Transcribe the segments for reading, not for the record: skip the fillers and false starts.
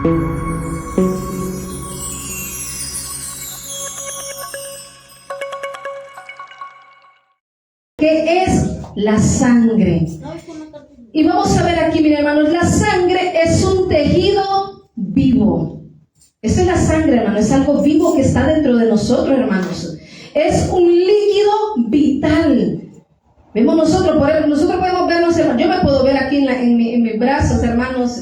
¿Qué es la sangre? Y vamos a ver aquí, miren hermanos, la sangre es un tejido vivo. Esa es la sangre, hermano, es algo vivo que está dentro de nosotros, hermanos. Es un líquido vital. Vemos nosotros, nosotros podemos vernos, hermanos. Yo me puedo ver aquí en mis brazos, hermanos,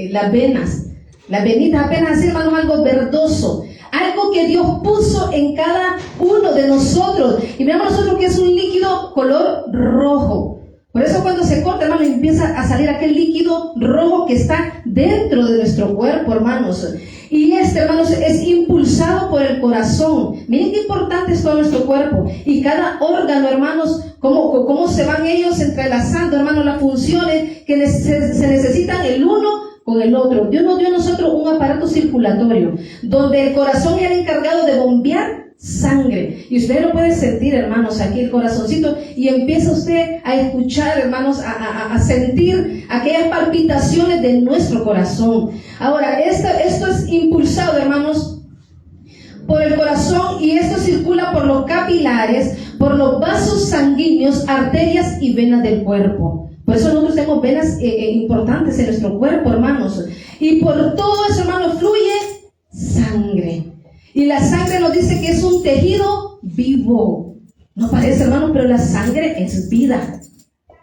las venas. Las venitas apenas así, hermanos, algo verdoso. Algo que Dios puso en cada uno de nosotros. Y miramos nosotros que es un líquido color rojo. Por eso cuando se corta, hermano, empieza a salir aquel líquido rojo que está dentro de nuestro cuerpo, hermanos. Y hermanos, es impulsado por el corazón. Miren qué importante es todo nuestro cuerpo. Y cada órgano, hermanos, cómo se van ellos entrelazando, hermanos, las funciones que se necesitan el uno con el otro. Dios nos dio a nosotros un aparato circulatorio, donde el corazón es el encargado de bombear sangre. Y usted lo puede sentir, hermanos, aquí el corazoncito, y empieza usted a escuchar, hermanos, a sentir aquellas palpitaciones de nuestro corazón. Ahora, esto es impulsado, hermanos, por el corazón, y esto circula por los capilares, por los vasos sanguíneos, arterias y venas del cuerpo. Por eso nosotros tenemos venas importantes en nuestro cuerpo, hermanos. Y por todo eso, hermanos, fluye sangre. Y la sangre nos dice que es un tejido vivo. No parece, hermanos, pero la sangre es vida.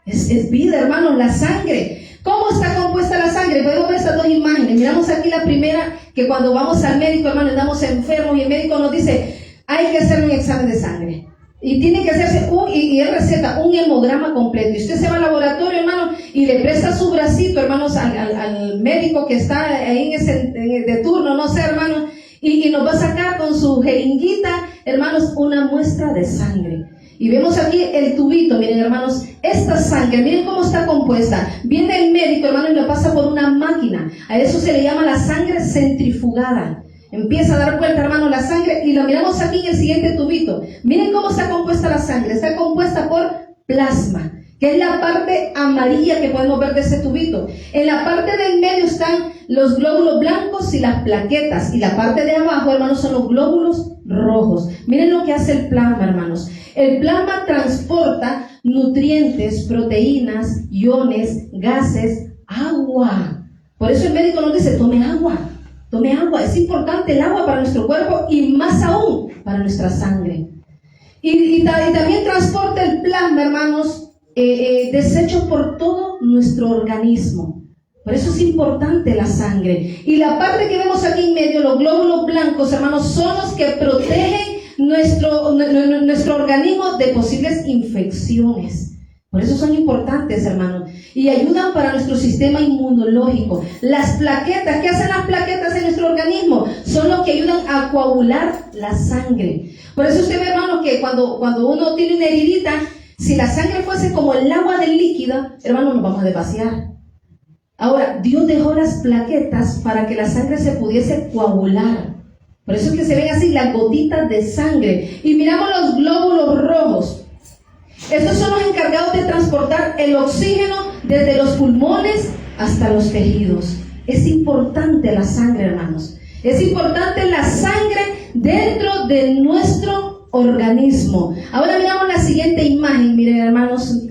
Es vida, hermanos, la sangre. ¿Cómo está compuesta la sangre? Podemos ver estas dos imágenes. Miramos aquí la primera, que cuando vamos al médico, hermanos, andamos enfermos y el médico nos dice, hay que hacer un examen de sangre. Y tiene que hacerse y él receta un hemograma completo. Y usted se va al laboratorio, hermano, y le presta su bracito, hermanos, al médico que está ahí de turno, no sé, hermano, y nos va a sacar con su jeringuita, hermanos, una muestra de sangre. Y vemos aquí el tubito, miren, hermanos, esta sangre, miren cómo está compuesta. Viene el médico, hermano, y lo pasa por una máquina. A eso se le llama la sangre centrifugada. Empieza a dar vuelta, hermano, la sangre, y lo miramos aquí en el siguiente tubito. Miren cómo está compuesta la sangre. Está compuesta por plasma, que es la parte amarilla que podemos ver de ese tubito. En la parte del medio están los glóbulos blancos y las plaquetas, y la parte de abajo, hermanos, son los glóbulos rojos. Miren lo que hace el plasma, hermanos. El plasma transporta nutrientes, proteínas, iones, gases, agua. Por eso el médico nos dice, tome agua. Tome agua, es importante el agua para nuestro cuerpo y más aún para nuestra sangre. Y también transporta el plasma, hermanos, desechos por todo nuestro organismo. Por eso es importante la sangre. Y la parte que vemos aquí en medio, los glóbulos blancos, hermanos, son los que protegen nuestro organismo de posibles infecciones. Por eso son importantes, hermanos, y ayudan para nuestro sistema inmunológico. Las plaquetas, ¿qué hacen las plaquetas en nuestro organismo? Son los que ayudan a coagular la sangre. Por eso usted ve, hermano, que cuando uno tiene una heridita, si la sangre fuese como el agua del líquido, hermano, nos vamos a desvaciar. Ahora, Dios dejó las plaquetas para que la sangre se pudiese coagular. Por eso es que se ven así las gotitas de sangre. Y miramos los glóbulos rojos. Estos son los encargados de transportar el oxígeno desde los pulmones hasta los tejidos. Es importante la sangre, hermanos. Es importante la sangre dentro de nuestro organismo. Ahora miramos la siguiente imagen. Miren, hermanos.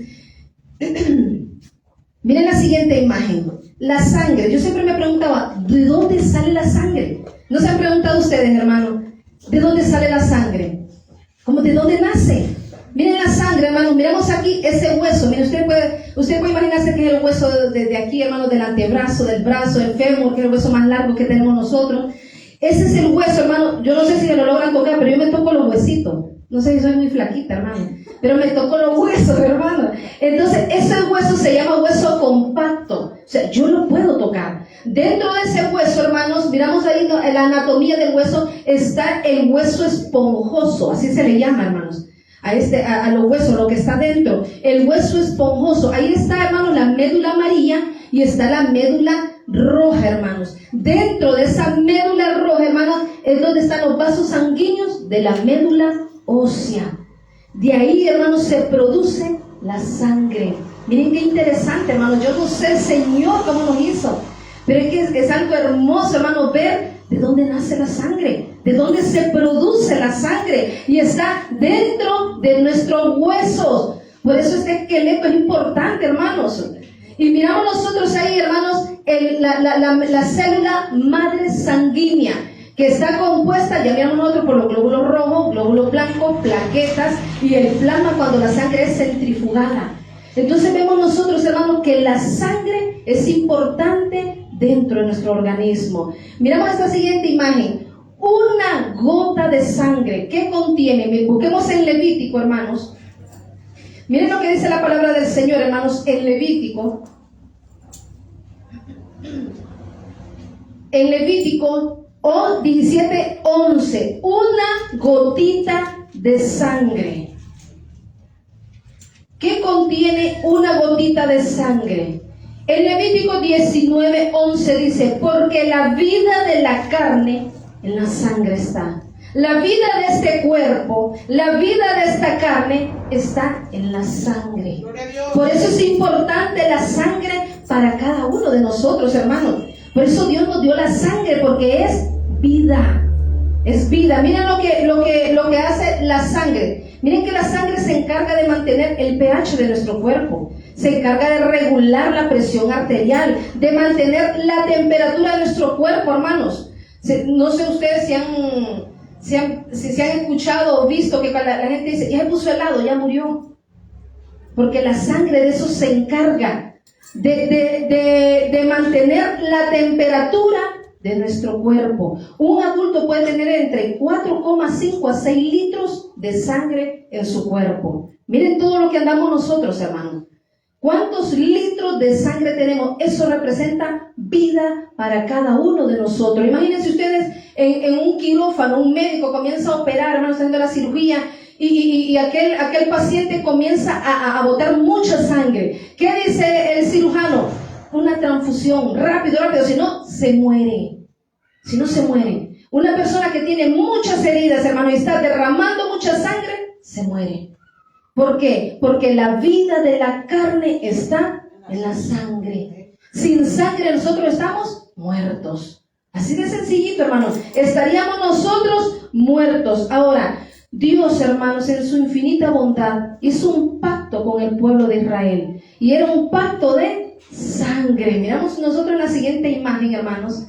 Miren la siguiente imagen. La sangre. Yo siempre me preguntaba, ¿de dónde sale la sangre? ¿No se han preguntado ustedes, hermanos? ¿De dónde sale la sangre? ¿Cómo de dónde nace? Miren la sangre, hermanos, miramos aquí ese hueso. Miren, usted puede imaginarse que es el hueso de aquí, hermanos, del antebrazo, del brazo, del fémur, que es el hueso más largo que tenemos nosotros. Ese es el hueso, hermano. Yo no sé si lo logran tocar, pero yo me toco los huesitos. No sé si soy muy flaquita, hermano, pero me toco los huesos, hermano. Entonces, ese hueso se llama hueso compacto. O sea, yo lo puedo tocar. Dentro de ese hueso, hermanos, miramos ahí en la anatomía del hueso, está el hueso esponjoso, así se le llama, hermanos. A los huesos, lo que está dentro, el hueso esponjoso. Ahí está, hermanos, la médula amarilla y está la médula roja, hermanos. Dentro de esa médula roja, hermanos, es donde están los vasos sanguíneos de la médula ósea. De ahí, hermanos, se produce la sangre. Miren qué interesante, hermanos. Yo no sé el Señor cómo nos hizo. Pero es que es algo hermoso, hermano, ver de dónde nace la sangre, de dónde se produce la sangre, y está dentro de nuestros huesos. Por eso este esqueleto es importante, hermanos. Y miramos nosotros ahí, hermanos, la célula madre sanguínea, que está compuesta, ya miramos nosotros, por los glóbulos rojos, glóbulos blancos, plaquetas y el plasma cuando la sangre es centrifugada. Entonces vemos nosotros, hermanos, que la sangre es importante dentro de nuestro organismo. Miramos esta siguiente imagen. Una gota de sangre, ¿qué contiene? Busquemos en Levítico, hermanos. Miren lo que dice la palabra del Señor, hermanos, en Levítico. En Levítico 17:11, una gotita de sangre. ¿Qué contiene una gotita de sangre? En Levítico 19:11 dice, porque la vida de la carne en la sangre está. La vida de este cuerpo, la vida de esta carne está en la sangre. Por eso es importante la sangre para cada uno de nosotros, hermanos. Por eso Dios nos dio la sangre, porque es vida. Es vida. Miren lo que hace la sangre. Miren que la sangre se encarga de mantener el pH de nuestro cuerpo. Se encarga de regular la presión arterial, de mantener la temperatura de nuestro cuerpo, hermanos. No sé ustedes si han escuchado o visto que la gente dice, ya se puso helado, ya murió. Porque la sangre de eso se encarga de mantener la temperatura de nuestro cuerpo. Un adulto puede tener entre 4,5 a 6 litros de sangre en su cuerpo. Miren todo lo que andamos nosotros, hermanos. ¿Cuántos litros de sangre tenemos? Eso representa vida para cada uno de nosotros. Imagínense ustedes en un quirófano, un médico comienza a operar, hermanos, haciendo la cirugía, y aquel paciente comienza a botar mucha sangre. ¿Qué dice el cirujano? Una transfusión, rápido, si no, se muere. Si no, se muere. Una persona que tiene muchas heridas, hermano, y está derramando mucha sangre, se muere. ¿Por qué? Porque la vida de la carne está en la sangre. Sin sangre nosotros estamos muertos. Así de sencillito, hermanos. Estaríamos nosotros muertos. Ahora, Dios, hermanos, en su infinita bondad, hizo un pacto con el pueblo de Israel. Y era un pacto de sangre. Miramos nosotros en la siguiente imagen, hermanos.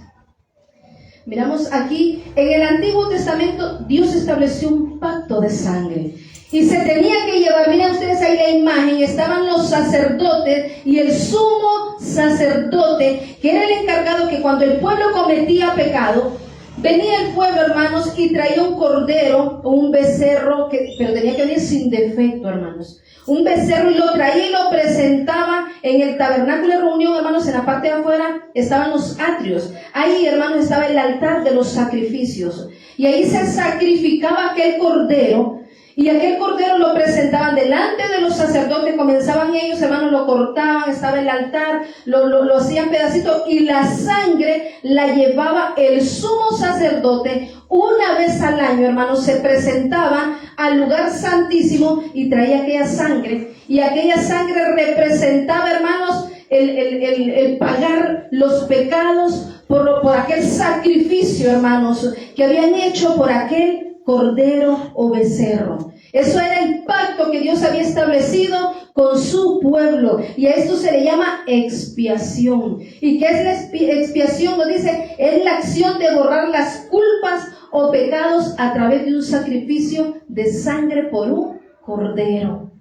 Miramos aquí, en el Antiguo Testamento, Dios estableció un pacto de sangre. Y se tenía que llevar, miren ustedes ahí la imagen, estaban los sacerdotes y el sumo sacerdote, que era el encargado que cuando el pueblo cometía pecado, venía el pueblo, hermanos, y traía un cordero o un becerro, pero tenía que venir sin defecto, hermanos. Un becerro, y lo traía y lo presentaba en el tabernáculo de reunión, hermanos. En la parte de afuera estaban los atrios. Ahí, hermanos, estaba el altar de los sacrificios. Y ahí se sacrificaba aquel cordero. Y aquel cordero lo presentaban delante de los sacerdotes, comenzaban ellos, hermanos, lo cortaban, estaba el altar, lo hacían pedacitos, y la sangre la llevaba el sumo sacerdote una vez al año, hermanos. Se presentaba al lugar santísimo y traía aquella sangre, y aquella sangre representaba, hermanos, el pagar los pecados por aquel sacrificio, hermanos, que habían hecho por aquel cordero o becerro. Eso era el pacto que Dios había establecido con su pueblo, y a esto se le llama expiación. ¿Y qué es la expiación? Nos dice, es la acción de borrar las culpas o pecados a través de un sacrificio de sangre por un cordero.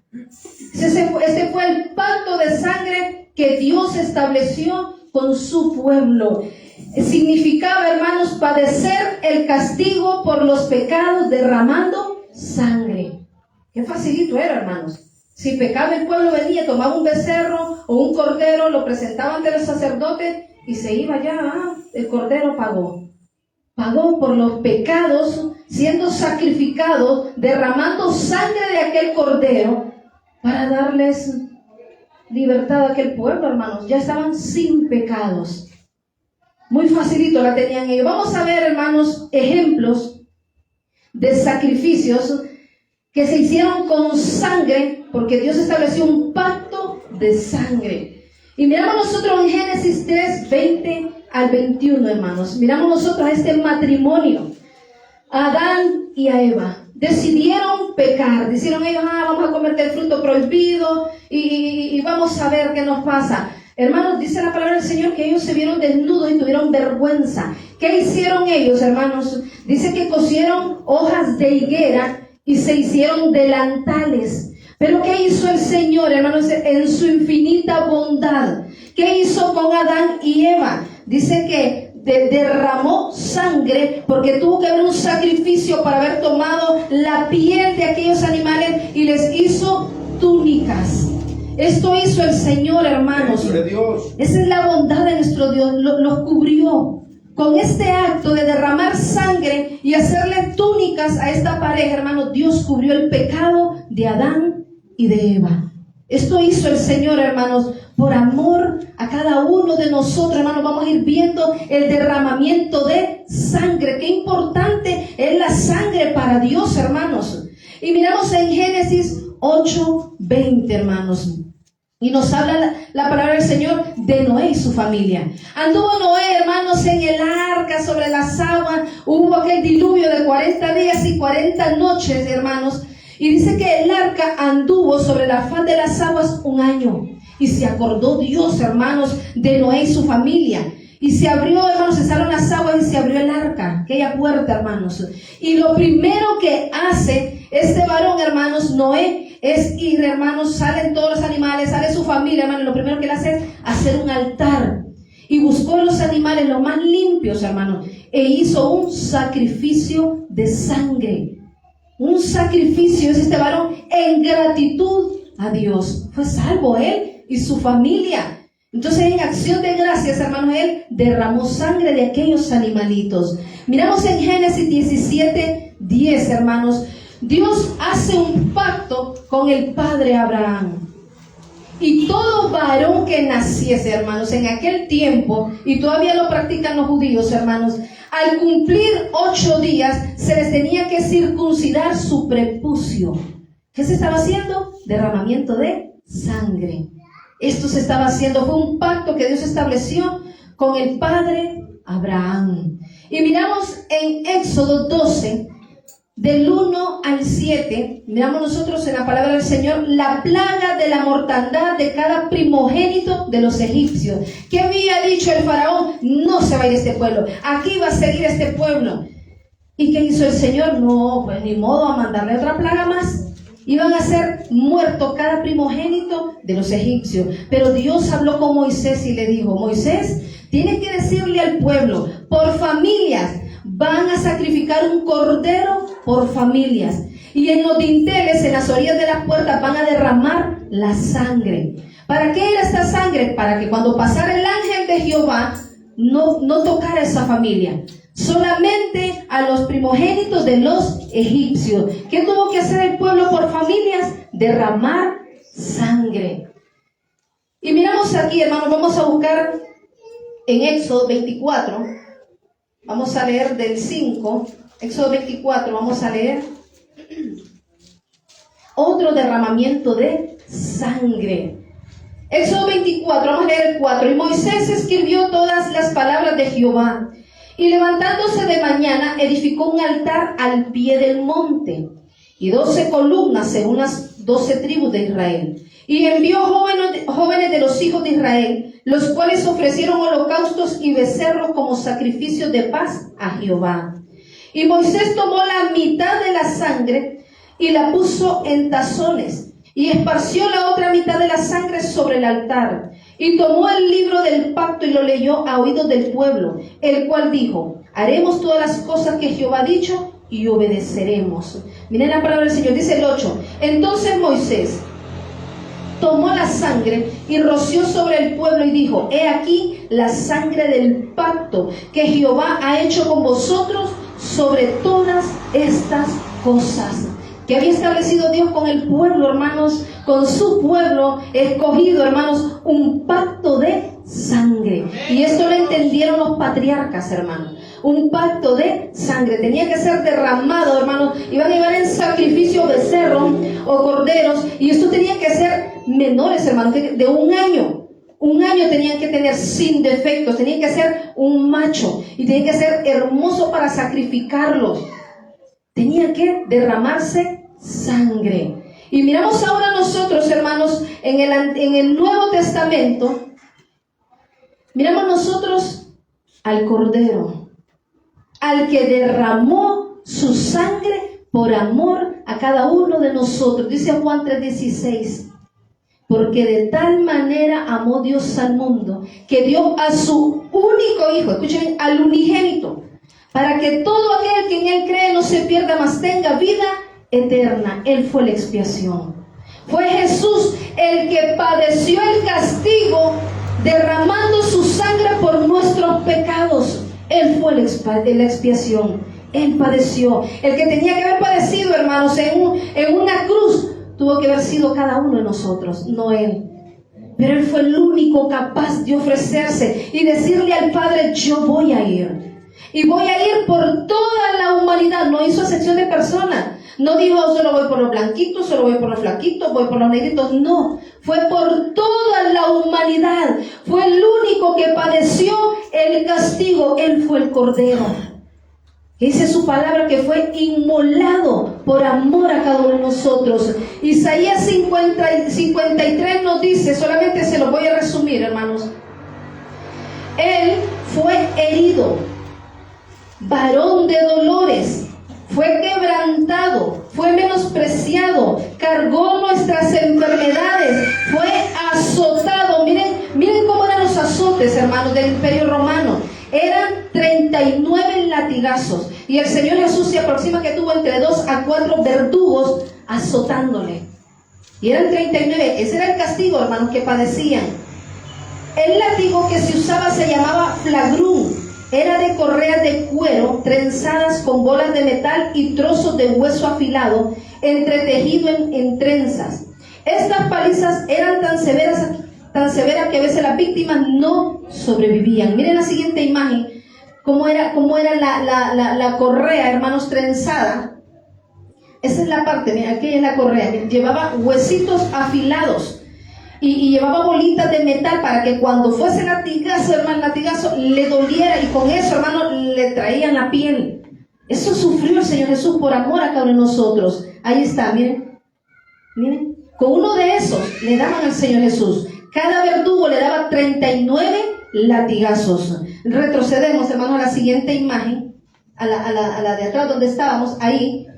Este fue el pacto de sangre que Dios estableció con su pueblo. Significaba, hermanos, padecer el castigo por los pecados derramando sangre. Qué facilito era, hermanos. Si pecaba el pueblo, venía, tomaba un becerro o un cordero, lo presentaba ante el sacerdote y se iba ya. El cordero pagó. Pagó por los pecados, siendo sacrificado, derramando sangre de aquel cordero para darles libertad a aquel pueblo, hermanos. Ya estaban sin pecados. Muy facilito la tenían ellos. Vamos a ver, hermanos, ejemplos de sacrificios que se hicieron con sangre, porque Dios estableció un pacto de sangre. Y miramos nosotros en Génesis 23, 20 al 21, hermanos. Miramos nosotros a este matrimonio, a Adán y a Eva. Decidieron pecar, dijeron ellos, vamos a comer del fruto prohibido y vamos a ver qué nos pasa. Hermanos, dice la palabra del Señor que ellos se vieron desnudos y tuvieron vergüenza. ¿Qué hicieron ellos, hermanos? Dice que cosieron hojas de higuera y se hicieron delantales. Pero ¿qué hizo el Señor, hermanos, en su infinita bondad? ¿Qué hizo con Adán y Eva? Dice que derramó sangre porque tuvo que haber un sacrificio para haber tomado la piel de aquellos animales y les hizo túnicas. Esto hizo el Señor, hermanos. Esa es la bondad de nuestro Dios. Los cubrió con este acto de derramar sangre y hacerle túnicas a esta pareja, hermanos. Dios cubrió el pecado de Adán y de Eva. Esto hizo el Señor, hermanos, por amor a cada uno de nosotros, hermanos. Vamos a ir viendo el derramamiento de sangre. Qué importante es la sangre para Dios, hermanos. Y miramos en Génesis 8:20, hermanos. Y nos habla la palabra del Señor de Noé y su familia. Anduvo Noé, hermanos, en el arca sobre las aguas. Hubo aquel diluvio de 40 días y 40 noches, hermanos. Y dice que el arca anduvo sobre la faz de las aguas 1 año. Y se acordó Dios, hermanos, de Noé y su familia. Y se abrió, hermanos, cesaron las aguas y se abrió el arca, aquella puerta, hermanos. Y lo primero que hace este varón, hermanos, Noé, es ir, hermanos, salen todos los animales, sale su familia, hermanos. Lo primero que él hace es hacer un altar. Y buscó los animales los más limpios, hermanos. E hizo un sacrificio de sangre. Un sacrificio es este varón en gratitud a Dios. Fue salvo él y su familia. Entonces, en acción de gracias, hermanos, él derramó sangre de aquellos animalitos. Miramos en Génesis 17:10, hermanos. Dios hace un pacto con el padre Abraham. Y todo varón que naciese, hermanos, en aquel tiempo, y todavía lo practican los judíos, hermanos, al cumplir 8 días, se les tenía que circuncidar su prepucio. ¿Qué se estaba haciendo? Derramamiento de sangre. Esto se estaba haciendo, fue un pacto que Dios estableció con el padre Abraham. Y miramos en Éxodo 12, del 1 al 7, miramos nosotros en la palabra del Señor, la plaga de la mortandad de cada primogénito de los egipcios. ¿Qué había dicho el faraón? No se va a ir este pueblo, aquí va a seguir este pueblo. ¿Y qué hizo el Señor? No, pues ni modo a mandarle otra plaga más. Iban a ser muertos cada primogénito de los egipcios. Pero Dios habló con Moisés y le dijo, Moisés, tienes que decirle al pueblo, por familias, van a sacrificar un cordero por familias. Y en los dinteles, en las orillas de las puertas, van a derramar la sangre. ¿Para qué era esta sangre? Para que cuando pasara el ángel de Jehová, no tocara a esa familia. Solamente a los primogénitos de los egipcios. ¿Qué tuvo que hacer el pueblo por familias? Derramar sangre. Y miramos aquí, hermanos, vamos a buscar en Éxodo 24. Vamos a leer del 5. Éxodo 24, vamos a leer otro derramamiento de sangre. Éxodo 24, vamos a leer el 4. Y Moisés escribió todas las palabras de Jehová. Y levantándose de mañana, edificó un altar al pie del monte, y 12 columnas según las 12 tribus de Israel. Y envió jóvenes de los hijos de Israel, los cuales ofrecieron holocaustos y becerros como sacrificio de paz a Jehová. Y Moisés tomó la mitad de la sangre y la puso en tazones, y esparció la otra mitad de la sangre sobre el altar. Y tomó el libro del pacto y lo leyó a oídos del pueblo, el cual dijo, haremos todas las cosas que Jehová ha dicho y obedeceremos. Miren la palabra del Señor, dice el 8. Entonces Moisés tomó la sangre y roció sobre el pueblo y dijo, he aquí la sangre del pacto que Jehová ha hecho con vosotros sobre todas estas cosas. Que había establecido Dios con el pueblo, hermanos, con su pueblo escogido, hermanos, un pacto de sangre. Y esto lo entendieron los patriarcas, hermanos. Un pacto de sangre tenía que ser derramado, hermanos. Iban a llevar en sacrificio becerros o corderos, y esto tenía que ser menores, hermanos, de 1 año. Un año tenían que tener sin defectos, tenían que ser un macho y tenían que ser hermoso para sacrificarlos. Tenía que derramarse sangre. Y miramos ahora nosotros, hermanos, en el Nuevo Testamento, miramos nosotros al Cordero, al que derramó su sangre por amor a cada uno de nosotros. Dice Juan 3:16, porque de tal manera amó Dios al mundo, que dio a su único Hijo, escuchen, al unigénito, para que todo aquel que en Él cree no se pierda, mas tenga vida eterna. Él fue la expiación. Fue Jesús el que padeció el castigo, derramando su sangre por nuestros pecados. Él fue la expiación. Él padeció. El que tenía que haber padecido, hermanos, en una cruz, tuvo que haber sido cada uno de nosotros, no Él. Pero Él fue el único capaz de ofrecerse y decirle al Padre, yo voy a ir. Y voy a ir por toda la humanidad. No hizo excepción de personas. No dijo, solo voy por los blanquitos, solo voy por los flaquitos, voy por los negritos. No, fue por toda la humanidad. Fue el único que padeció el castigo. Él fue el Cordero. Dice su palabra que fue inmolado por amor a cada uno de nosotros. Isaías 53 nos dice, solamente se lo voy a resumir, hermanos. Él fue herido, varón de dolores, fue quebrantado, fue menospreciado, cargó nuestras enfermedades, fue azotado. Miren cómo eran los azotes, hermanos, del Imperio Romano. Eran 39 latigazos. Y el Señor Jesús se aproxima que tuvo entre 2 a 4 verdugos azotándole. Y eran 39. Ese era el castigo, hermanos, que padecían. El látigo que se usaba se llamaba flagrum. Era de correas de cuero, trenzadas con bolas de metal y trozos de hueso afilado, entretejido en trenzas. Estas palizas eran tan severas que a veces las víctimas no sobrevivían. Miren la siguiente imagen, cómo era la correa, hermanos, trenzada. Esa es la parte, miren, aquí es la correa. Llevaba huesitos afilados y llevaba bolitas de metal para que cuando fuese latigazo, hermano, latigazo, le doliera, y con eso, hermano, le traían la piel. Eso sufrió el Señor Jesús por amor a cada uno de nosotros. Ahí está, miren. Con uno de esos le daban al Señor Jesús. Cada verdugo le daba 39 latigazos. Retrocedemos, hermanos, a la siguiente imagen, a la de atrás donde estábamos, ahí.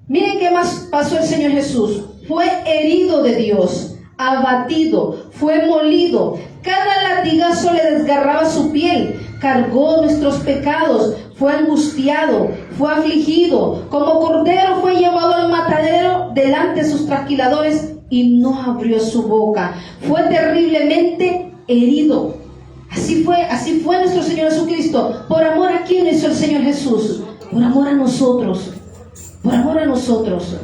Miren qué más pasó el Señor Jesús. Fue herido de Dios, abatido, fue molido. Cada latigazo le desgarraba su piel, cargó nuestros pecados, fue angustiado, fue afligido. Como cordero fue llevado al matadero delante de sus trasquiladores y no abrió su boca. Fue terriblemente herido. Así fue nuestro Señor Jesucristo. ¿Por amor a quién hizo el Señor Jesús? Por amor a nosotros. Por amor a nosotros.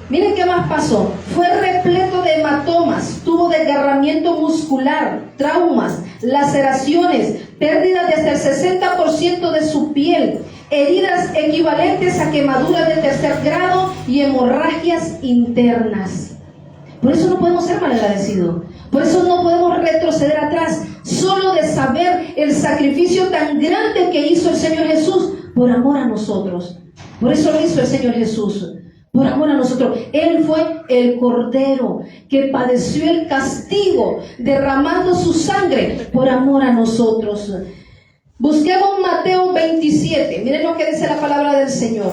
Miren qué más pasó. Fue repleto de hematomas, tuvo desgarramiento muscular, traumas, laceraciones, pérdidas de hasta el 60% de su piel, heridas equivalentes a quemaduras de 3er grado y hemorragias internas. Por eso no podemos ser malagradecidos. Por eso no podemos retroceder atrás. Solo de saber el sacrificio tan grande que hizo el Señor Jesús por amor a nosotros. Por eso lo hizo el Señor Jesús. Por amor a nosotros. Él fue el Cordero que padeció el castigo, derramando su sangre por amor a nosotros. Busquemos Mateo 27. Miren lo que dice la palabra del Señor.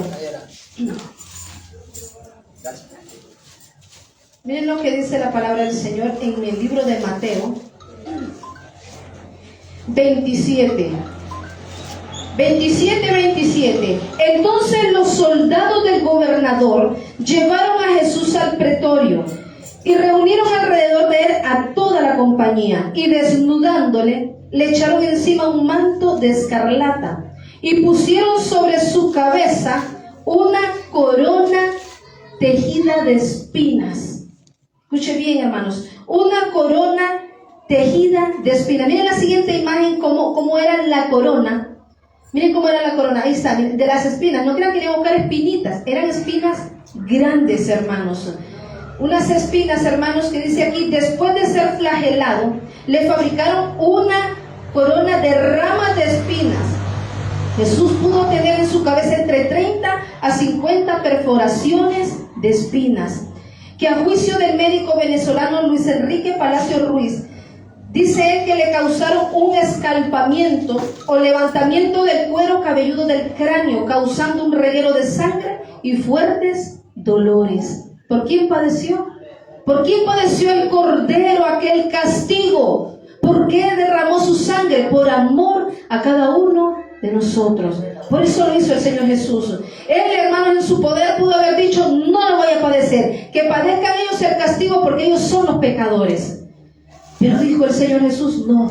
Miren lo que dice la palabra del Señor en el libro de Mateo 27. 27. Entonces los soldados del gobernador llevaron a Jesús al pretorio y reunieron alrededor de él a toda la compañía, y desnudándole le echaron encima un manto de escarlata y pusieron sobre su cabeza una corona tejida de espinas. Escuche bien, hermanos, una corona tejida de espinas. Miren la siguiente imagen, cómo era la corona. Miren cómo era la corona, ahí está, de las espinas. No crean que le iban a buscar espinitas, eran espinas grandes, hermanos. unas espinas, hermanos, que dice aquí, después de ser flagelado, le fabricaron una corona de ramas de espinas. Jesús pudo tener en su cabeza entre 30 a 50 perforaciones de espinas, que a juicio del médico venezolano Luis Enrique Palacio Ruiz, dice él que le causaron un escalpamiento o levantamiento del cuero cabelludo del cráneo, causando un reguero de sangre y fuertes dolores. ¿Por quién padeció? ¿Por quién padeció el Cordero aquel castigo? ¿Por qué derramó su sangre? Por amor a cada uno de nosotros. Por eso lo hizo el Señor Jesús. Él, hermanos, en su poder pudo haber dicho, no lo voy a padecer, que padezcan ellos el castigo porque ellos son los pecadores. Pero dijo el Señor Jesús, no,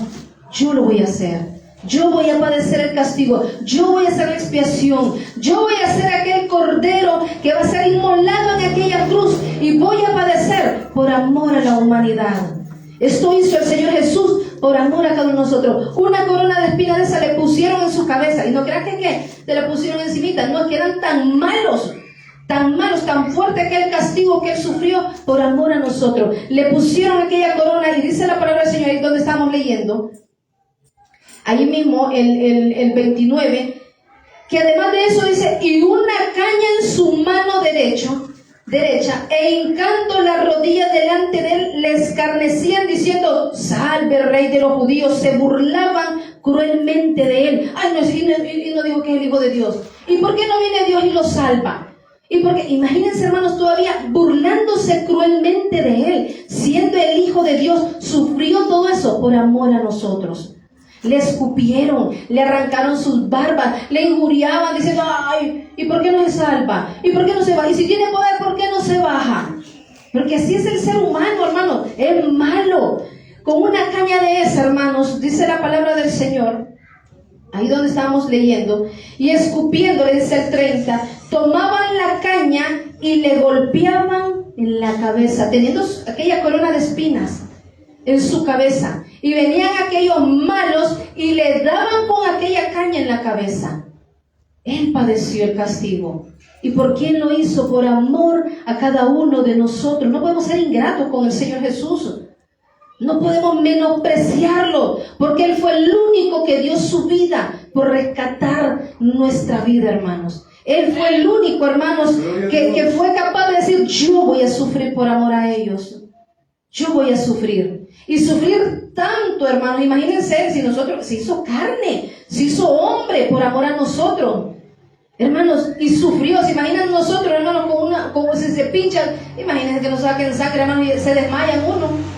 yo lo voy a hacer. Yo voy a padecer el castigo, yo voy a hacer la expiación, yo voy a ser aquel cordero que va a ser inmolado en aquella cruz y voy a padecer por amor a la humanidad. Esto hizo el Señor Jesús por amor a cada uno de nosotros. Una corona de espinas de esa le pusieron en su cabeza, y no crean que te la pusieron encimita, no, que eran tan malos, tan fuerte aquel castigo que Él sufrió por amor a nosotros. Le pusieron aquella corona, y dice la palabra del Señor ahí donde estamos leyendo, ahí mismo el 29, que además de eso dice, y una caña en su mano derecha, e hincando la rodilla delante de él, le escarnecían diciendo, salve Rey de los judíos. Se burlaban cruelmente de él. Ay, no, y no digo que es el Hijo de Dios. ¿Y por qué no viene Dios y lo salva? Y porque, imagínense, hermanos, todavía burlándose cruelmente de él, siendo el Hijo de Dios, sufrió todo eso por amor a nosotros. Le escupieron, le arrancaron sus barbas, le injuriaban diciendo, ay, ¿y por qué no se salva? ¿Y por qué no se baja? Y si tiene poder, ¿por qué no se baja? Porque así es el ser humano, hermano, es malo. Con una caña de esa, hermanos, dice la palabra del Señor, ahí donde estábamos leyendo, y escupiéndole, dice el 30, tomaban la caña y le golpeaban en la cabeza, teniendo aquella corona de espinas en su cabeza. Y venían aquellos malos y le daban con aquella caña en la cabeza. Él padeció el castigo. ¿Y por quién lo hizo? Por amor a cada uno de nosotros. No podemos ser ingratos con el Señor Jesús. No podemos menospreciarlo, porque Él fue el único que dio su vida por rescatar nuestra vida, hermanos. Él fue el único, hermanos, que fue capaz de decir, yo voy a sufrir por amor a ellos. Yo voy a sufrir. Y sufrir tanto, hermanos. Imagínense si nosotros, se hizo carne, se hizo hombre por amor a nosotros. Hermanos, y sufrió. ¿Se imaginan nosotros, hermanos, como si se pinchan? Imagínense que nos saquen sangre, hermanos, y se desmayan uno.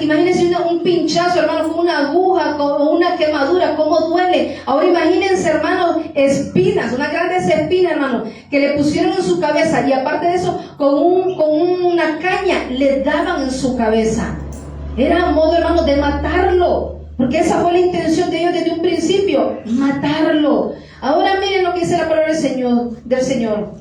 Imagínense un pinchazo, hermanos, con una aguja, con una quemadura, cómo duele. Ahora imagínense, hermanos, espinas, unas grandes espinas, hermanos, que le pusieron en su cabeza, y aparte de eso, con una caña le daban en su cabeza. Era a modo, hermanos, de matarlo, porque esa fue la intención de ellos desde un principio, matarlo. Ahora miren lo que dice la palabra del Señor.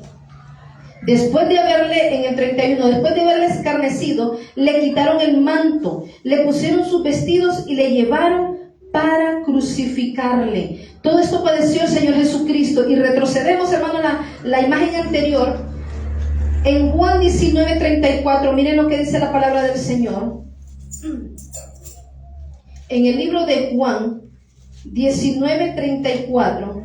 Después de haberle, en el 31, después de haberle escarnecido, le quitaron el manto, le pusieron sus vestidos y le llevaron para crucificarle. Todo esto padeció el Señor Jesucristo. Y retrocedemos, hermano, la imagen anterior. En Juan 19:34, miren lo que dice la palabra del Señor. En el libro de Juan 19:34.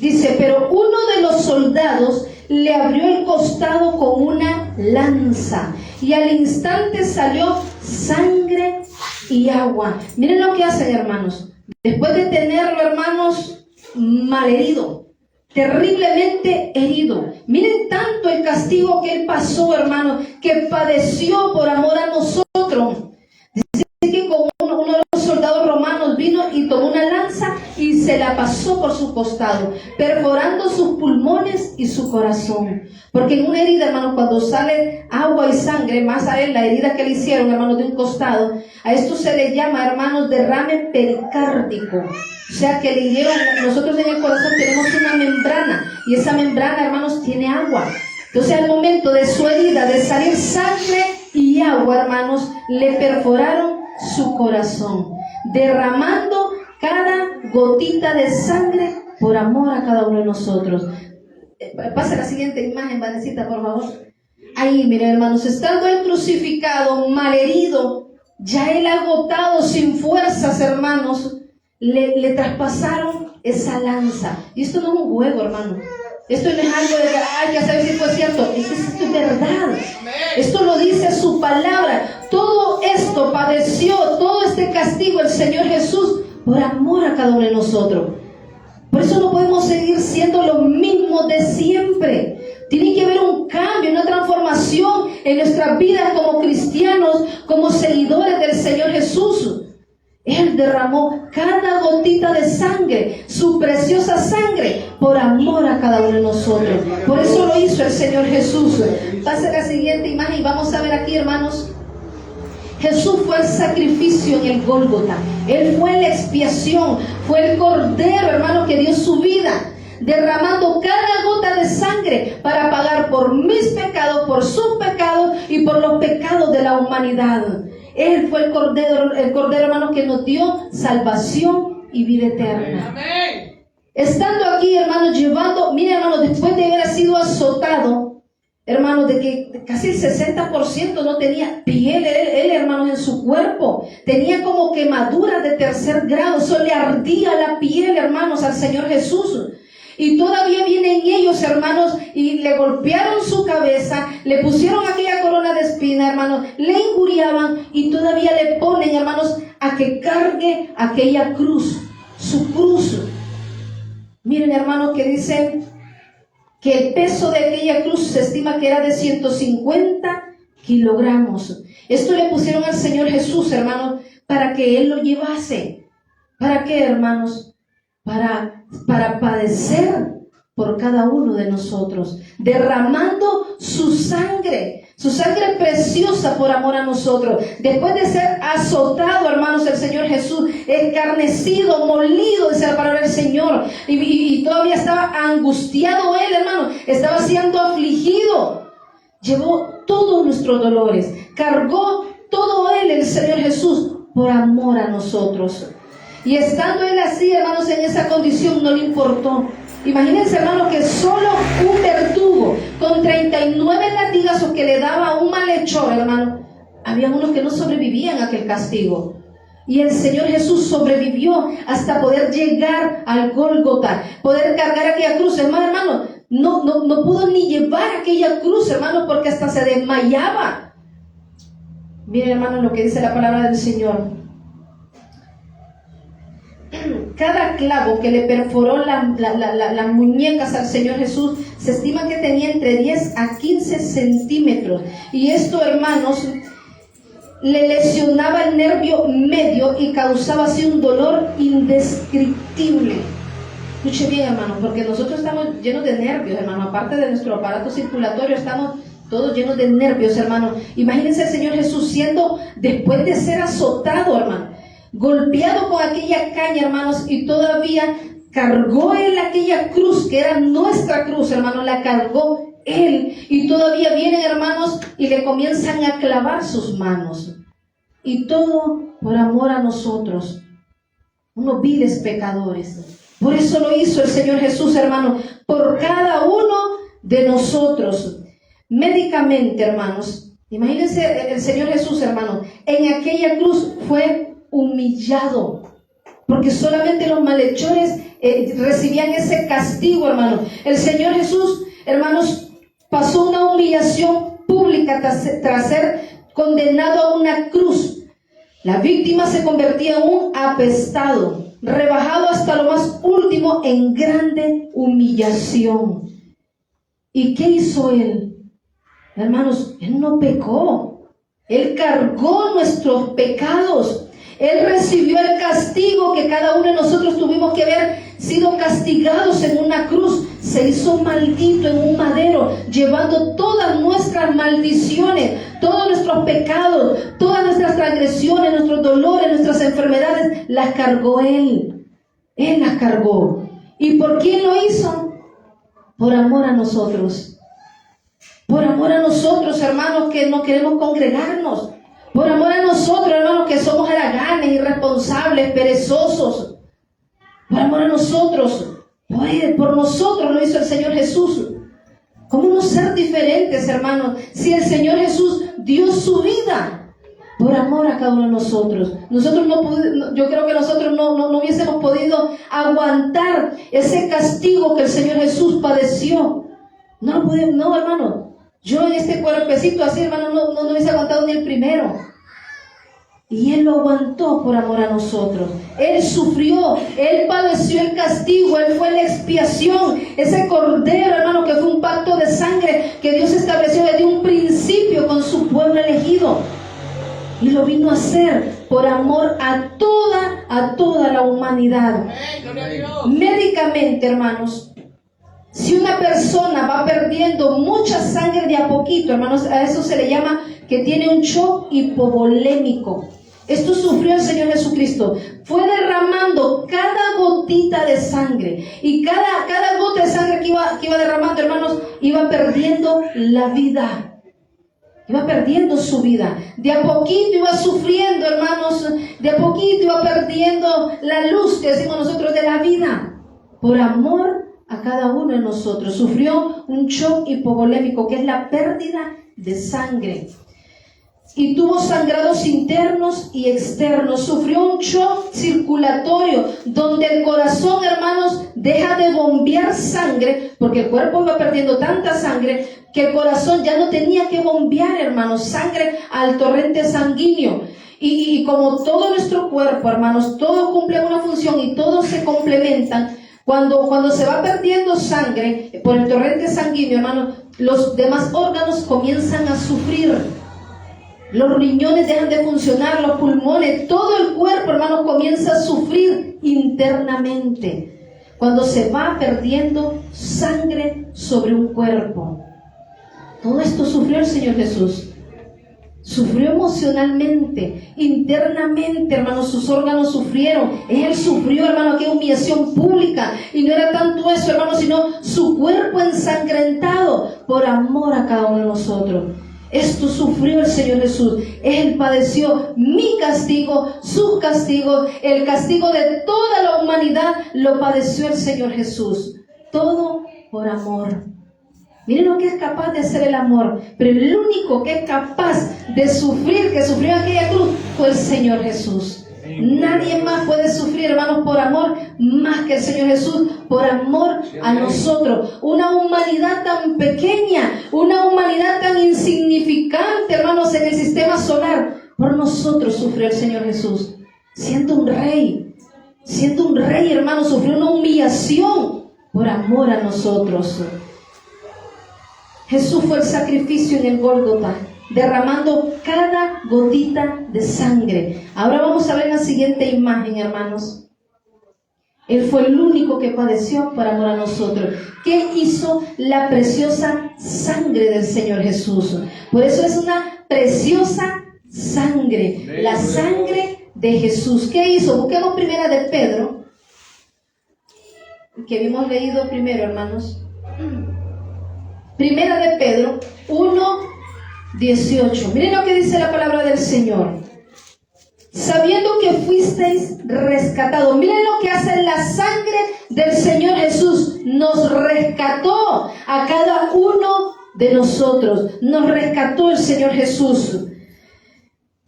Dice, pero uno de los soldados le abrió el costado con una lanza y al instante salió sangre y agua. Miren lo que hacen, hermanos. Después de tenerlo, hermanos, malherido, terriblemente herido. Miren tanto el castigo que él pasó, hermanos, que padeció por amor a nosotros. Dice que con uno de los soldados romanos vino y tomó una lanza y se la pasó por su costado, perforando sus pulmones y su corazón. Porque en una herida, hermanos, cuando sale agua y sangre, más a él, la herida que le hicieron, hermanos, de un costado, a esto se le llama, hermanos, derrame pericárdico. O sea que le dieron, nosotros en el corazón tenemos una membrana, y esa membrana, hermanos, tiene agua. Entonces al momento de su herida, de salir sangre y agua, hermanos, le perforaron su corazón, derramando cada gotita de sangre por amor a cada uno de nosotros. Pasa la siguiente imagen, Vanesita, por favor. ahí, miren hermanos, estando él crucificado, malherido, ya él agotado, sin fuerzas, hermanos, le traspasaron esa lanza. Y esto no es un juego, hermano. Esto no es algo de que, ay, ya sabes si fue cierto. Esto es verdad. Esto lo dice su palabra. Todo esto padeció, todo este castigo el Señor Jesús por amor a cada uno de nosotros. Por eso no podemos seguir siendo los mismos de siempre. Tiene que haber un cambio, una transformación en nuestras vidas como cristianos, como seguidores del Señor Jesús. Él derramó cada gotita de sangre, su preciosa sangre, por amor a cada uno de nosotros. Por eso lo hizo el Señor Jesús. Pase la siguiente imagen y vamos a ver aquí, hermanos. Jesús fue el sacrificio en el Gólgota. Él fue la expiación, fue el cordero, hermano, que dio su vida, derramando cada gota de sangre para pagar por mis pecados, por sus pecados y por los pecados de la humanidad. Él fue el cordero, hermano, que nos dio salvación y vida eterna. Amén. Estando aquí, hermanos, llevando, mire, hermano, después de haber sido azotado, hermano, de que casi el 60% no tenía piel, él, hermano, en su cuerpo, tenía como quemaduras de tercer grado, eso le ardía la piel, hermanos, al Señor Jesús. Y todavía vienen ellos, hermanos, y le golpearon su cabeza, le pusieron aquella corona de espina, hermanos, le injuriaban y todavía le ponen, hermanos, a que cargue aquella cruz, su cruz. Miren, hermanos, que dicen que el peso de aquella cruz se estima que era de 150 kilogramos. Esto le pusieron al Señor Jesús, hermanos, para que Él lo llevase. ¿Para qué, hermanos? Para padecer por cada uno de nosotros, derramando su sangre preciosa por amor a nosotros. Después de ser azotado, hermanos, el Señor Jesús, escarnecido, molido, dice la palabra del Señor, y todavía estaba angustiado él, hermano, estaba siendo afligido. Llevó todos nuestros dolores, cargó todo él, el Señor Jesús, por amor a nosotros. Y estando él así, hermanos, en esa condición, no le importó. Imagínense, hermanos, que solo un verdugo con 39 latigazos que le daba un malhechor, hermano, había unos que no sobrevivían a aquel castigo. Y el Señor Jesús sobrevivió hasta poder llegar al Gólgota, poder cargar aquella cruz. Hermano, no pudo ni llevar aquella cruz, hermano, porque hasta se desmayaba. Miren, hermano, lo que dice la palabra del Señor. Cada clavo que le perforó las muñecas al Señor Jesús, se estima que tenía entre 10 a 15 centímetros. Y esto, hermanos, le lesionaba el nervio medio y causaba así un dolor indescriptible. Escuche bien, hermano, porque nosotros estamos llenos de nervios, hermano. Aparte de nuestro aparato circulatorio, estamos todos llenos de nervios, hermano. Imagínense el Señor Jesús siendo, después de ser azotado, hermano, golpeado con aquella caña, hermanos, y todavía cargó él aquella cruz, que era nuestra cruz, hermanos, la cargó él, y todavía vienen, hermanos, y le comienzan a clavar sus manos, y todo por amor a nosotros, unos viles pecadores. Por eso lo hizo el Señor Jesús, hermanos, por cada uno de nosotros. Médicamente, hermanos, imagínense el Señor Jesús, hermanos, en aquella cruz fue humillado, porque solamente los malhechores recibían ese castigo, hermano. El Señor Jesús, hermanos, pasó una humillación pública tras ser condenado a una cruz. La víctima se convertía en un apestado, rebajado hasta lo más último en grande humillación. ¿Y qué hizo él? Hermanos, él no pecó, él cargó nuestros pecados. Él recibió el castigo que cada uno de nosotros tuvimos que haber sido castigados en una cruz. Se hizo maldito en un madero, llevando todas nuestras maldiciones, todos nuestros pecados, todas nuestras transgresiones, nuestros dolores, nuestras enfermedades, las cargó Él. Él las cargó. ¿Y por quién lo hizo? Por amor a nosotros. Por amor a nosotros, hermanos, que no queremos congregarnos. Por amor a nosotros, hermanos, que somos haraganes, irresponsables, perezosos. Por amor a nosotros. Por nosotros lo hizo el Señor Jesús. ¿Cómo no ser diferentes, hermanos? Si el Señor Jesús dio su vida por amor a cada uno de nosotros. Yo creo que nosotros no hubiésemos podido aguantar ese castigo que el Señor Jesús padeció. No, hermano. Yo en este cuerpecito así, hermano, no hubiese aguantado ni el primero. Y Él lo aguantó por amor a nosotros. Él sufrió, Él padeció el castigo, Él fue la expiación. Ese cordero, hermano, que fue un pacto de sangre que Dios estableció desde un principio con su pueblo elegido. Y lo vino a hacer por amor a toda la humanidad. Médicamente, hermanos, si una persona va perdiendo mucha sangre de a poquito, hermanos, a eso se le llama que tiene un shock hipovolémico. Esto sufrió el Señor Jesucristo. Fue derramando cada gotita de sangre. Y cada gota de sangre que iba derramando, hermanos, iba perdiendo la vida. Iba perdiendo su vida. De a poquito iba sufriendo, hermanos. De a poquito iba perdiendo la luz, que decimos nosotros, de la vida. Por amor a cada uno de nosotros. Sufrió un shock hipovolémico, que es la pérdida de sangre. Y tuvo sangrados internos y externos. Sufrió un shock circulatorio, donde el corazón, hermanos, deja de bombear sangre, porque el cuerpo iba perdiendo tanta sangre que el corazón ya no tenía que bombear, hermanos, sangre al torrente sanguíneo. Y como todo nuestro cuerpo, hermanos, todo cumple una función y todos se complementan. Cuando se va perdiendo sangre por el torrente sanguíneo, hermanos, los demás órganos comienzan a sufrir. Los riñones dejan de funcionar, los pulmones, todo el cuerpo, hermanos, comienza a sufrir internamente. Cuando se va perdiendo sangre sobre un cuerpo. Todo esto sufrió el Señor Jesús. Sufrió emocionalmente, internamente, hermanos, sus órganos sufrieron. Él sufrió, hermano, aquella humillación pública. Y no era tanto eso, hermano, sino su cuerpo ensangrentado por amor a cada uno de nosotros. Esto sufrió el Señor Jesús. Él padeció mi castigo, sus castigos, el castigo de toda la humanidad lo padeció el Señor Jesús. Todo por amor. Miren lo que es capaz de hacer el amor. Pero el único que es capaz de sufrir, que sufrió en aquella cruz, fue el Señor Jesús. Nadie más puede sufrir, hermanos, por amor, más que el Señor Jesús, por amor a nosotros. Una humanidad tan pequeña, una humanidad tan insignificante, hermanos, en el sistema solar. Por nosotros sufrió el Señor Jesús. Siendo un rey, hermanos, sufrió una humillación por amor a nosotros. Jesús fue el sacrificio en el Gólgota, derramando cada gotita de sangre. Ahora vamos a ver la siguiente imagen, hermanos. Él fue el único que padeció por amor a nosotros. ¿Qué hizo la preciosa sangre del Señor Jesús? Por eso es una preciosa sangre, la sangre de Jesús. ¿Qué hizo? Busquemos primera de Pedro, que habíamos leído primero, hermanos. Primera de Pedro 1:18. Miren lo que dice la palabra del Señor. Sabiendo que fuisteis rescatados. Miren lo que hace la sangre del Señor Jesús. Nos rescató a cada uno de nosotros. Nos rescató el Señor Jesús.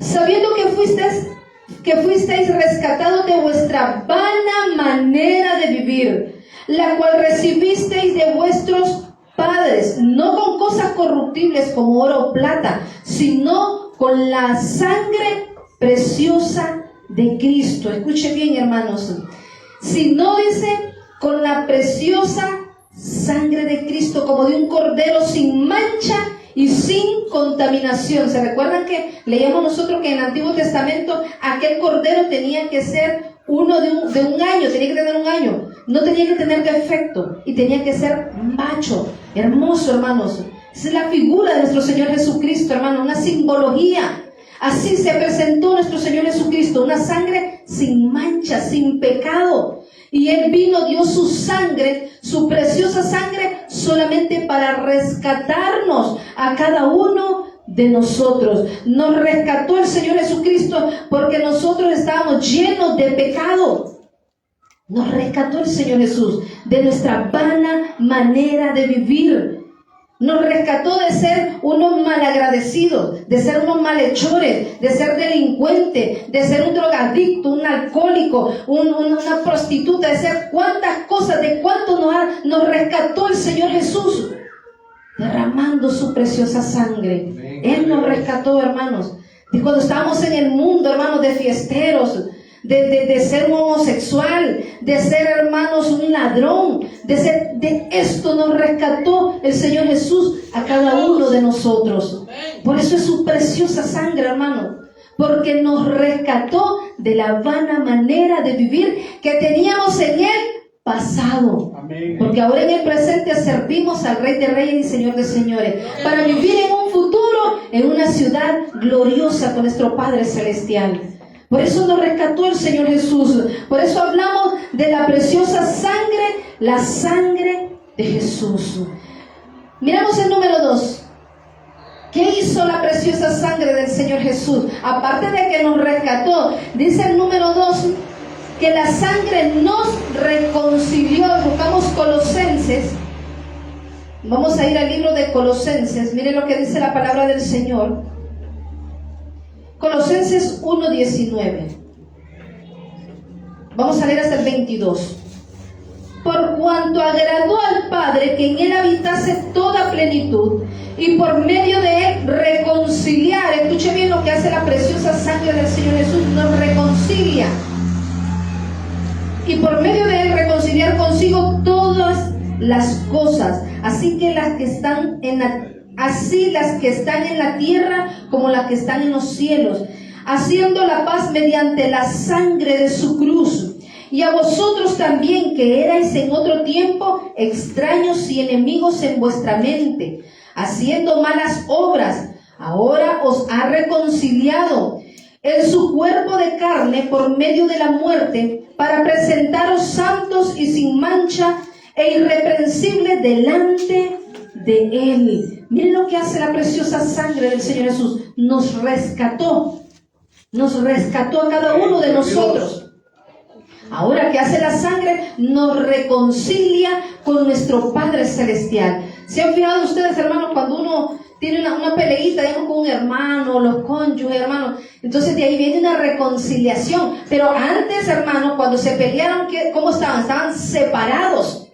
Sabiendo que fuisteis rescatados de vuestra vana manera de vivir, la cual recibisteis de vuestros padres, no con cosas corruptibles como oro o plata, sino con la sangre preciosa de Cristo. Escuche bien, hermanos. Si no dice con la preciosa sangre de Cristo, como de un cordero sin mancha y sin contaminación. ¿Se recuerdan que leíamos nosotros que en el Antiguo Testamento aquel cordero tenía que ser uno de un año, tenía que tener un año, no tenía que tener defecto y tenía que ser macho, hermoso, hermanos? Esa es la figura de nuestro Señor Jesucristo, hermano, una simbología. Así se presentó nuestro Señor Jesucristo, una sangre sin mancha, sin pecado. Y Él vino, dio su sangre, su preciosa sangre, solamente para rescatarnos a cada uno de nosotros. Nos rescató el Señor Jesucristo porque nosotros estábamos llenos de pecado. Nos rescató el Señor Jesús de nuestra vana manera de vivir. Nos rescató de ser unos malagradecidos, de ser unos malhechores, de ser delincuentes, de ser un drogadicto, un alcohólico, una prostituta, de ser cuántas cosas, de cuánto nos rescató el Señor Jesús, derramando su preciosa sangre. Él nos rescató, hermanos. Y cuando estábamos en el mundo, hermanos, de fiesteros, de ser un homosexual, de ser, hermanos, un ladrón, de esto nos rescató el Señor Jesús a cada uno de nosotros. Por eso es su preciosa sangre, hermano, porque nos rescató de la vana manera de vivir que teníamos en el pasado. Porque ahora en el presente servimos al Rey de Reyes y Señor de Señores, para vivir en un futuro, en una ciudad gloriosa con nuestro Padre Celestial. Por eso nos rescató el Señor Jesús. Por eso hablamos de la preciosa sangre, la sangre de Jesús. Miramos el número 2. ¿Qué hizo la preciosa sangre del Señor Jesús? Aparte de que nos rescató, dice el número 2, que la sangre nos reconcilió. Buscamos Colosenses. Vamos a ir al libro de Colosenses. Miren lo que dice la palabra del Señor. Colosenses 1:19. Vamos a leer hasta el 22. Por cuanto agradó al Padre que en él habitase toda plenitud, y por medio de él reconciliar. Escuche bien lo que hace la preciosa sangre del Señor Jesús. Nos reconcilia. Y por medio de él reconciliar consigo todas las cosas, así las que están en la tierra como las que están en los cielos, haciendo la paz mediante la sangre de su cruz. Y a vosotros también, que erais en otro tiempo extraños y enemigos en vuestra mente, haciendo malas obras, ahora os ha reconciliado en su cuerpo de carne por medio de la muerte, para presentaros santos y sin mancha e irreprensibles delante de él. Miren lo que hace la preciosa sangre del Señor Jesús. Nos rescató a cada uno de nosotros. Ahora, ¿qué hace la sangre? Nos reconcilia con nuestro Padre Celestial. ¿Se han fijado ustedes, hermanos, cuando uno tiene una peleita, digamos, con un hermano, los cónyuges, hermanos? Entonces de ahí viene una reconciliación. Pero antes, hermanos, cuando se pelearon, ¿cómo estaban? Estaban separados.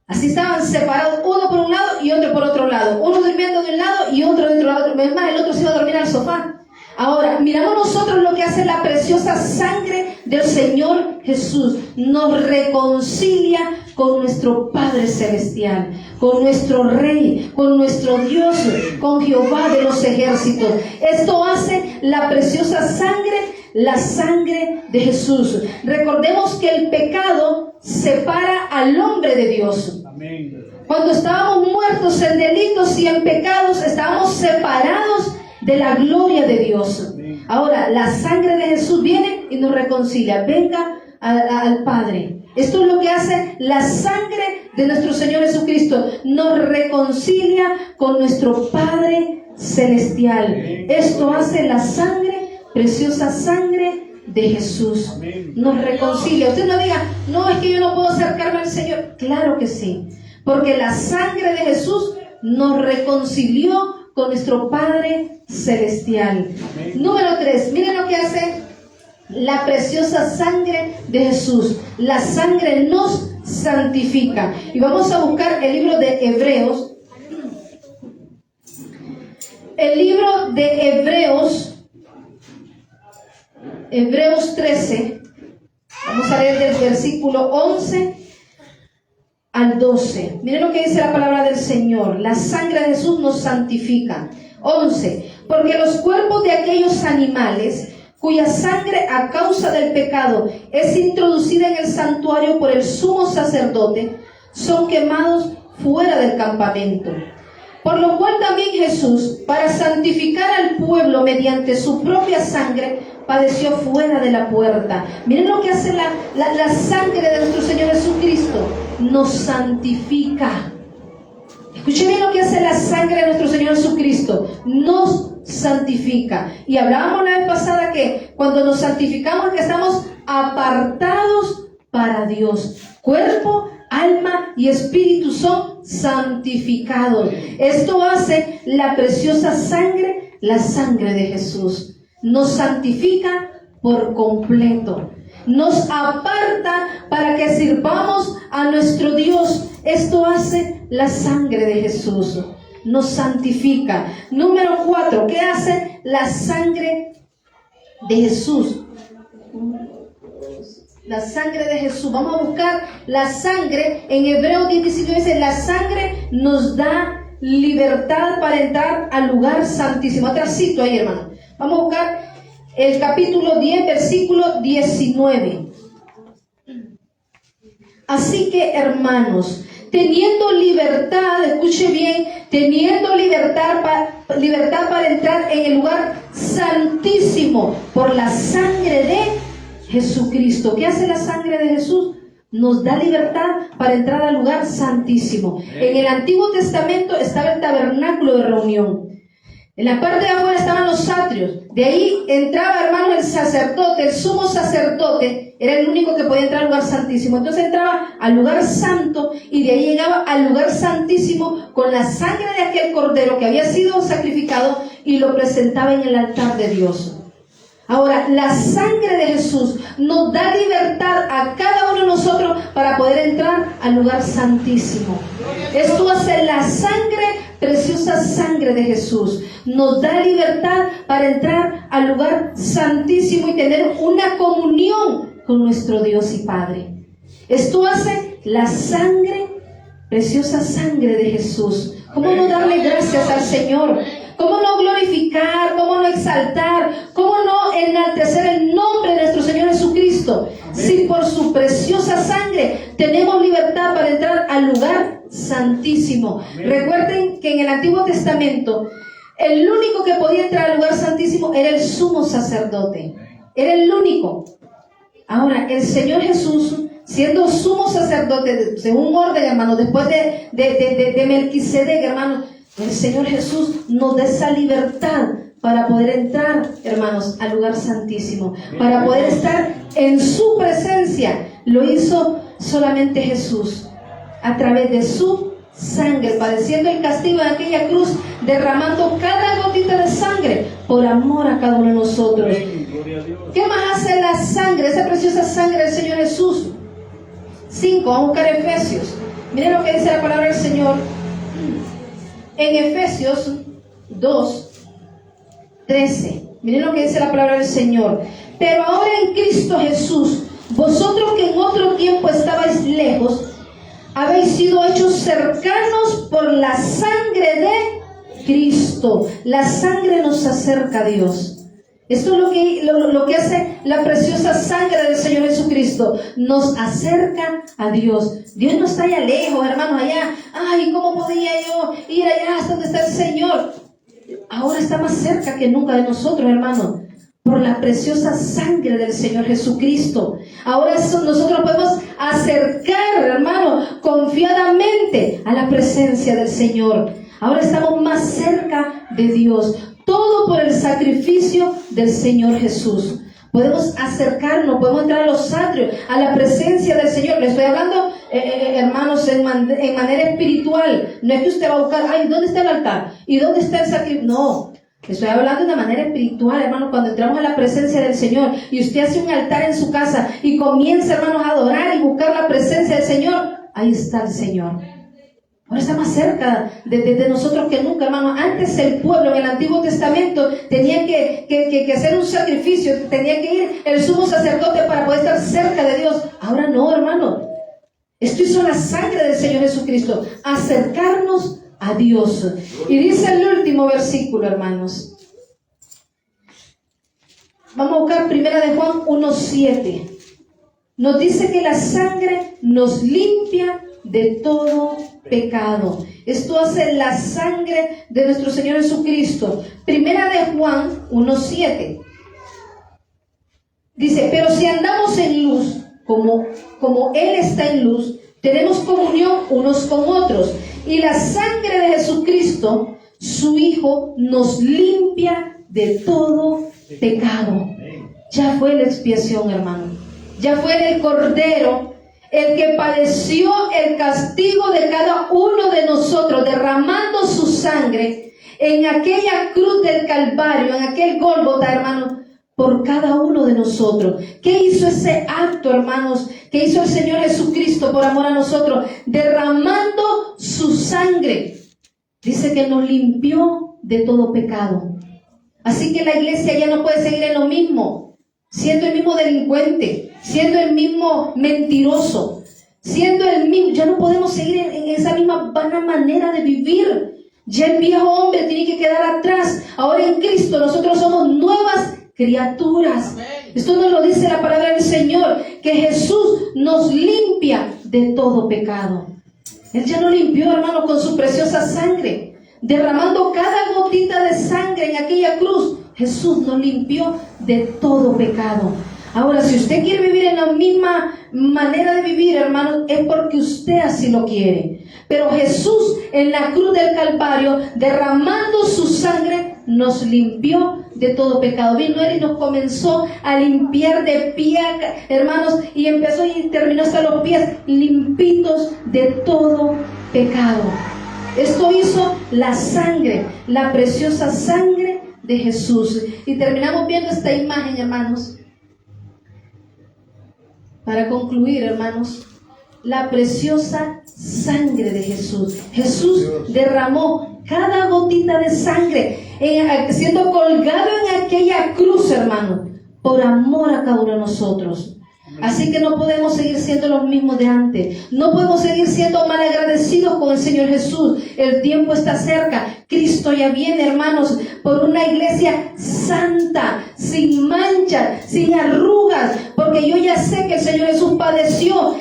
Así estaban separados, uno por un lado y otro por otro lado. Uno durmiendo de un lado y otro de otro lado. Es más, el otro se iba a dormir al sofá. Ahora, miramos nosotros lo que hace la preciosa sangre del Señor Jesús. Nos reconcilia con nuestro Padre Celestial, con nuestro Rey, con nuestro Dios, con Jehová de los ejércitos. Esto hace la preciosa sangre, la sangre de Jesús. Recordemos que el pecado separa al hombre de Dios. Amén. Cuando estábamos muertos en delitos y en pecados, estábamos separados de la gloria de Dios. Ahora, la sangre de Jesús viene y nos reconcilia. Venga al Padre. Esto es lo que hace la sangre de nuestro Señor Jesucristo. Nos reconcilia con nuestro Padre Celestial. Esto hace la sangre, preciosa sangre de Jesús. Nos reconcilia. Usted no diga, no, es que yo no puedo acercarme al Señor. Claro que sí. Porque la sangre de Jesús nos reconcilió con nuestro Padre Celestial. Número 3, miren lo que hace la preciosa sangre de Jesús. La sangre nos santifica. Y vamos a buscar el libro de Hebreos. El libro de Hebreos 13. Vamos a leer del versículo 11 al 12. Miren lo que dice la palabra del Señor. La sangre de Jesús nos santifica. 11. Porque los cuerpos de aquellos animales cuya sangre a causa del pecado es introducida en el santuario por el sumo sacerdote, son quemados fuera del campamento. Por lo cual también Jesús, para santificar al pueblo mediante su propia sangre, padeció fuera de la puerta. Miren lo que hace la sangre de nuestro Señor Jesucristo. Nos santifica. Escuchen bien lo que hace la sangre de nuestro Señor Jesucristo. Nos santifica. Y hablábamos la vez pasada que cuando nos santificamos, que estamos apartados para Dios. Cuerpo, alma y espíritu son santificados. Esto hace la preciosa sangre, la sangre de Jesús. Nos santifica por completo. Nos aparta para que sirvamos a nuestro Dios. Esto hace la sangre de Jesús. Nos santifica. Número 4. ¿Qué hace la sangre de Jesús? La sangre de Jesús. Vamos a buscar la sangre. En Hebreos 10:19 dice: la sangre nos da libertad para entrar al lugar santísimo. Otra cito ahí, hermano. Vamos a buscar el capítulo 10, versículo 19. Así que, hermanos, teniendo libertad, escuche bien, teniendo libertad para entrar en el lugar santísimo por la sangre de Jesucristo. ¿Qué hace la sangre de Jesús? Nos da libertad para entrar al lugar santísimo. En el Antiguo Testamento estaba el tabernáculo de reunión. En la parte de afuera estaban los atrios. De ahí entraba, hermano, el sacerdote, el sumo sacerdote. Era el único que podía entrar al lugar santísimo. Entonces entraba al lugar santo y de ahí llegaba al lugar santísimo con la sangre de aquel cordero que había sido sacrificado y lo presentaba en el altar de Dios. Ahora, la sangre de Jesús nos da libertad a cada uno de nosotros para poder entrar al lugar santísimo. Esto hace la sangre, preciosa sangre de Jesús. Nos da libertad para entrar al lugar santísimo y tener una comunión con nuestro Dios y Padre. Esto hace la sangre, preciosa sangre de Jesús. ¿Cómo no darle gracias al Señor? ¿Cómo no glorificar? ¿Cómo no exaltar? ¿Cómo no enaltecer el nombre de nuestro Señor Jesucristo? Si por su preciosa sangre tenemos libertad para entrar al lugar santísimo. Recuerden que en el Antiguo Testamento el único que podía entrar al lugar santísimo era el sumo sacerdote. Era el único. Ahora, el Señor Jesús, siendo sumo sacerdote, según orden, hermano, después de Melquisedec, hermano, el Señor Jesús nos da esa libertad para poder entrar, hermanos, al lugar santísimo, para poder estar en su presencia. Lo hizo solamente Jesús, a través de su sangre, padeciendo el castigo de aquella cruz, derramando cada gotita de sangre por amor a cada uno de nosotros. ¿Qué más hace la sangre, esa preciosa sangre del Señor Jesús? 5, vamos a buscar Efesios. Miren lo que dice la palabra del Señor. En Efesios 2:13, miren lo que dice la palabra del Señor. Pero ahora en Cristo Jesús, vosotros que en otro tiempo estabais lejos, habéis sido hechos cercanos por la sangre de Cristo. La sangre nos acerca a Dios. Esto es lo que hace la preciosa sangre del Señor Jesucristo. Nos acerca a Dios. Dios no está allá lejos, hermanos, allá. Ay, ¿cómo podía yo ir allá hasta donde está el Señor? Ahora está más cerca que nunca de nosotros, hermanos, por la preciosa sangre del Señor Jesucristo. Ahora nosotros podemos acercar, hermano, confiadamente a la presencia del Señor. Ahora estamos más cerca de Dios. Todo por el sacrificio del Señor Jesús. Podemos acercarnos, podemos entrar a los atrios, a la presencia del Señor. Le estoy hablando, hermanos, en manera espiritual. No es que usted va a buscar, ay, ¿dónde está el altar? ¿Y dónde está el sacrificio? No, estoy hablando de una manera espiritual, hermanos. Cuando entramos a la presencia del Señor y usted hace un altar en su casa y comienza, hermanos, a adorar y buscar la presencia del Señor, ahí está el Señor. Ahora está más cerca de nosotros que nunca, hermano. Antes el pueblo en el Antiguo Testamento tenía que hacer un sacrificio, tenía que ir el sumo sacerdote para poder estar cerca de Dios. Ahora no, hermano. Esto hizo la sangre del Señor Jesucristo, acercarnos a Dios. Y dice el último versículo, hermanos. Vamos a buscar 1 de Juan 1:7. Nos dice que la sangre nos limpia de todo pecado. Esto hace la sangre de nuestro Señor Jesucristo. 1 de Juan 1:7 dice: pero si andamos en luz, como Él está en luz, tenemos comunión unos con otros, y la sangre de Jesucristo, su Hijo, nos limpia de todo pecado. Ya fue la expiación, hermano. Ya fue el Cordero el que padeció el castigo de cada uno de nosotros, derramando su sangre en aquella cruz del Calvario, en aquel Gólgota, hermanos, por cada uno de nosotros. ¿Qué hizo ese acto, hermanos? ¿Qué hizo el Señor Jesucristo por amor a nosotros? Derramando su sangre. Dice que nos limpió de todo pecado. Así que la iglesia ya no puede seguir en lo mismo, siendo el mismo delincuente, siendo el mismo mentiroso, siendo el mismo. Ya no podemos seguir en esa misma vana manera de vivir. Ya el viejo hombre tiene que quedar atrás. Ahora en Cristo nosotros somos nuevas criaturas. Esto nos lo dice la palabra del Señor, que Jesús nos limpia de todo pecado. Él ya nos limpió, hermano, con su preciosa sangre, derramando cada gotita de sangre en aquella cruz. Jesús nos limpió de todo pecado. Ahora, si usted quiere vivir en la misma manera de vivir, hermano, es porque usted así lo quiere. Pero Jesús en la cruz del Calvario, derramando su sangre, nos limpió de todo pecado. Vino Él y nos comenzó a limpiar de pie, hermanos, y empezó y terminó hasta los pies limpitos de todo pecado. Esto hizo la sangre, la preciosa sangre de Jesús. Y terminamos viendo esta imagen, hermanos. Para concluir, hermanos, la preciosa sangre de Jesús. Jesús derramó cada gotita de sangre, siendo colgado en aquella cruz, hermano, por amor a cada uno de nosotros. Así que no podemos seguir siendo los mismos de antes. No podemos seguir siendo malagradecidos con el Señor Jesús. El tiempo está cerca. Cristo ya viene, hermanos, por una iglesia santa, sin mancha, sin arrugas. Porque yo ya sé que el Señor Jesús padeció.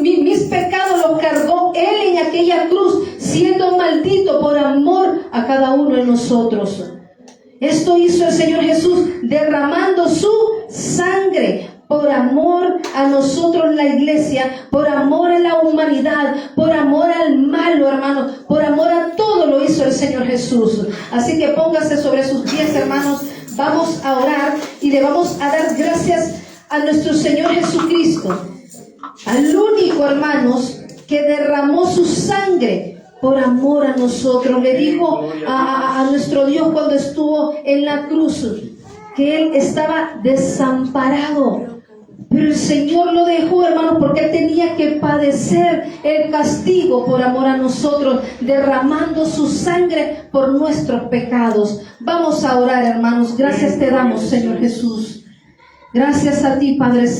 Mis pecados los cargó Él en aquella cruz, siendo maldito por amor a cada uno de nosotros. Esto hizo el Señor Jesús, derramando su sangre por amor a nosotros, la iglesia, por amor a la humanidad, por amor al malo, hermano, por amor a todo lo hizo el Señor Jesús. Así que póngase sobre sus pies, hermanos. Vamos a orar y le vamos a dar gracias a nuestro Señor Jesucristo, al único, hermanos, que derramó su sangre por amor a nosotros. Le dijo a nuestro Dios cuando estuvo en la cruz que Él estaba desamparado. Pero el Señor lo dejó, hermanos, porque Él tenía que padecer el castigo por amor a nosotros, derramando su sangre por nuestros pecados. Vamos a orar, hermanos. Gracias te damos, Señor Jesús. Gracias a ti, Padre Santo.